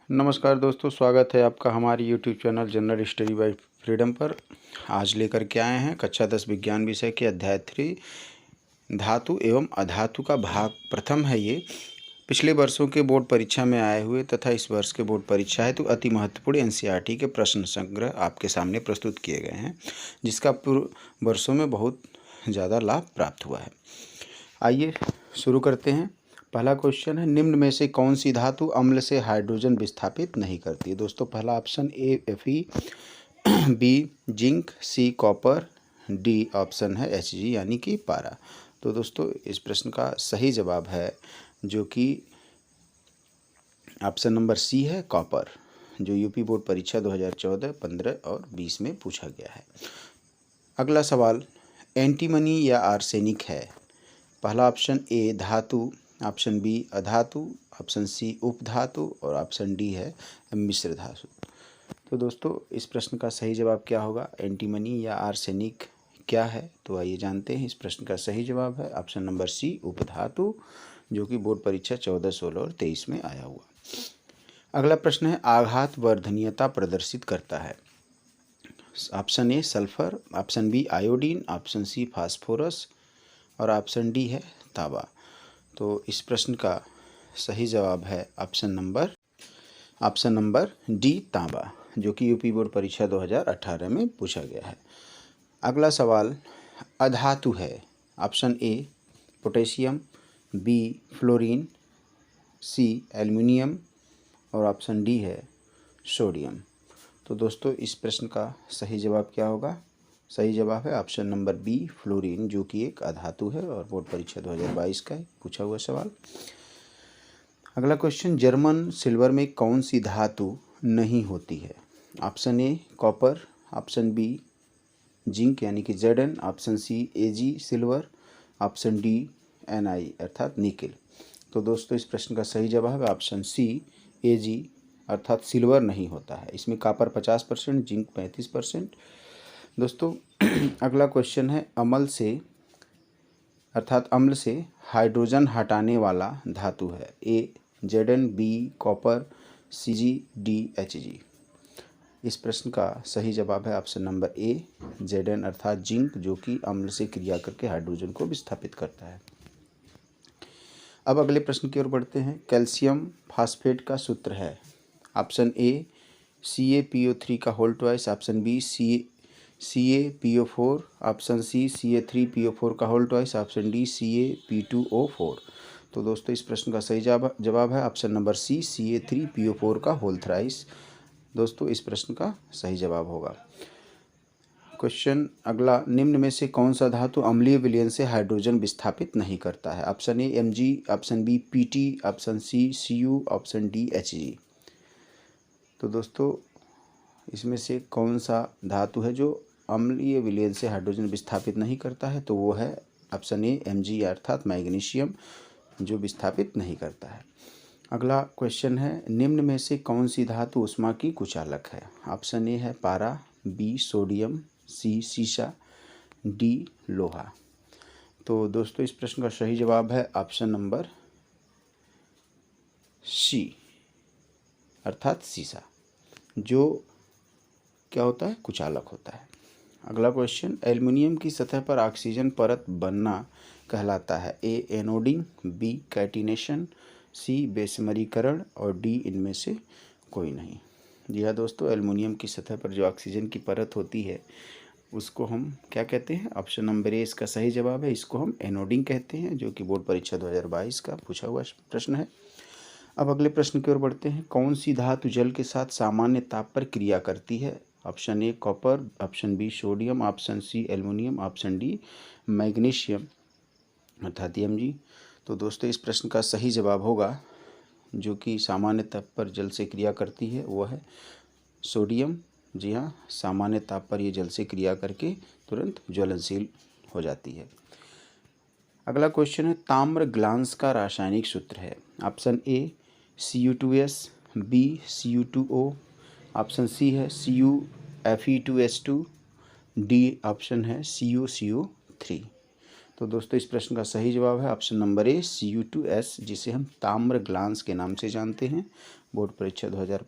नमस्कार दोस्तों, स्वागत है आपका हमारे YouTube channel general study bye freedom पर। आज लेकर के आए हैं कक्षा 10 विज्ञान विषय के अध्याय 3 धातु एवं अधातु का भाग प्रथम है। ये पिछले वर्षों के बोर्ड परीक्षा में आए हुए तथा इस वर्ष के बोर्ड परीक्षा हेतु अति महत्वपूर्ण एनसीईआरटी के प्रश्न संग्रह आपके सामने प्रस्तुत किए गए हैं, जिसका पूर्व वर्षों में बहुत ज़्यादा लाभ प्राप्त हुआ है। आइए शुरू करते हैं। पहला क्वेश्चन है, निम्न में से कौन सी धातु अम्ल से हाइड्रोजन विस्थापित नहीं करती है। दोस्तों, पहला option A Fe, B zinc, C copper, D option है Hg यानी कि पारा। तो दोस्तों, इस प्रश्न का सही जवाब है जो कि ऑप्शन नंबर सी है, कॉपर, जो यूपी बोर्ड परीक्षा 2014, 15 और 20 में पूछा गया है। अगला सवाल, एंटीमनी या आर्सेनिक है। पहला ऑप्शन ए धातु, ऑप्शन बी अधातु, ऑप्शन सी उपधातु और ऑप्शन डी है मिश्र धातु। तो दोस्तों, इस प्रश्न का सही जवाब क्या होगा, एंटीमनी या आर्सेनिक क्या है? तो आइए जानते हैं। इस प्रश्न का सही जवाब है ऑप्शन नंबर सी उपधातु, जो कि बोर्ड परीक्षा 14, 16 और 23 में आया हुआ। अगला प्रश्न है, आघात वर्धनीयता प्रदर्शित करता है। Option A sulphur, option B iodine, option C phosphorus और ऑप्शन डी है तांबा। तो इस प्रश्न का सही जवाब है ऑप्शन नंबर डी तांबा, जो कि यूपी बोर्ड परीक्षा 2018 में पूछा गया है। अगला सवाल, अधातु है। Option A potassium, B fluorine, C aluminium और ऑप्शन डी है सोडियम। तो दोस्तों, इस प्रश्न का सही जवाब क्या होगा? सही जवाब है ऑप्शन नंबर बी फ्लोरीन, जो कि एक अधातु है और बोर्ड परीक्षा 2022 का पूछा हुआ सवाल। अगला क्वेश्चन, जर्मन सिल्वर में कौन सी धातु नहीं होती है। Option A copper, option B zinc यानी कि Zn, option C Ag silver, option D Ni अर्थात निकेल। तो दोस्तों, इस प्रश्न का सही जवाब है ऑप्शन सी Ag अर्थात सिल्वर नहीं होता है। इसमें कॉपर 50%, जिंक 35%। दोस्तों, अगला क्वेश्चन है, अम्ल से हाइड्रोजन हटाने वाला धातु है। A Zn, B copper, Cg, D Hg। इस प्रश्न का सही जवाब है ऑप्शन नंबर ए Zn अर्थात जिंक, जो कि अम्ल से क्रिया करके हाइड्रोजन को विस्थापित करता है। अब अगले प्रश्न की ओर बढ़ते हैं। कैल्शियम फास्फेट का सूत्र है। ऑप्शन ए CaPO3 का whole twice, option B CaPO4, option C Ca3PO4 का whole twice, option D CaP2O4। तो दोस्तों, इस प्रश्न का सही जवाब है ऑप्शन नंबर सी Ca3PO4 का होल थ्राइस। दोस्तों, इस प्रश्न का सही जवाब होगा। क्वेश्चन अगला, निम्न में से कौन सा धातु अम्लीय विलयन से हाइड्रोजन विस्थापित नहीं करता है। Option A Mg, option B Pt, option C Cu, option D Hg। तो दोस्तों, इसमें से कौन सा धातु है जो अम्लीय विलयन से हाइड्रोजन विस्थापित नहीं करता है? तो वो है ऑप्शन ए Mg अर्थात मैग्नीशियम, जो विस्थापित नहीं करता है। अगला क्वेश्चन है, निम्न में से कौन सी धातु ऊष्मा की कुचालक है। ऑप्शन ए है पारा, बी सोडियम, सी सीसा, डी लोहा। तो दोस्तों, इस प्रश्न का सही जवाब है ऑप्शन नंबर सी अर्थात सीसा, जो क्या होता है, कुचालक होता है। अगला क्वेश्चन, एल्युमिनियम की सतह पर ऑक्सीजन परत बनना कहलाता है। ए एनोडिंग, बी कैटिनेशन, सी बेसमरीकरण और डी इनमें से कोई नहीं। जी हाँ दोस्तों, एल्युमिनियम की सतह पर जो ऑक्सीजन की परत होती है उसको हम क्या कहते हैं? ऑप्शन नंबर ए इसका सही जवाब है। इसको हम एनोडिंग कहते हैं, जो कि बोर्ड परीक्षा 2022 का पूछा हुआ प्रश्न है। अब अगले प्रश्न की ओर बढ़ते हैं। कौन सी धातु जल के साथ सामान्य ताप पर क्रिया करती है। Option A copper, option B sodium, option C aluminium, option D magnesium अर्थात Mg। तो दोस्तों, इस प्रश्न का सही जवाब होगा, जो कि सामान्य ताप पर जल से क्रिया करती है, वो है सोडियम। जी हाँ, सामान्य ताप पर ये जल से क्रिया करके तुरंत ज्वलनशील हो जाती है। अगला क्वेश्चन है, ताम्र ग्लांस का रासायनिक सूत्र है। Option A Cu2s, B Cu2O, option C है CuFe2S2, डी ऑप्शन है CuCO3। तो दोस्तों इस प्रश्न का सही जवाब है ऑप्शन नंबर ए Cu2S, जिसे हम ताम्र ग्लांस के नाम से जानते हैं। बोर्ड परीक्षा 2015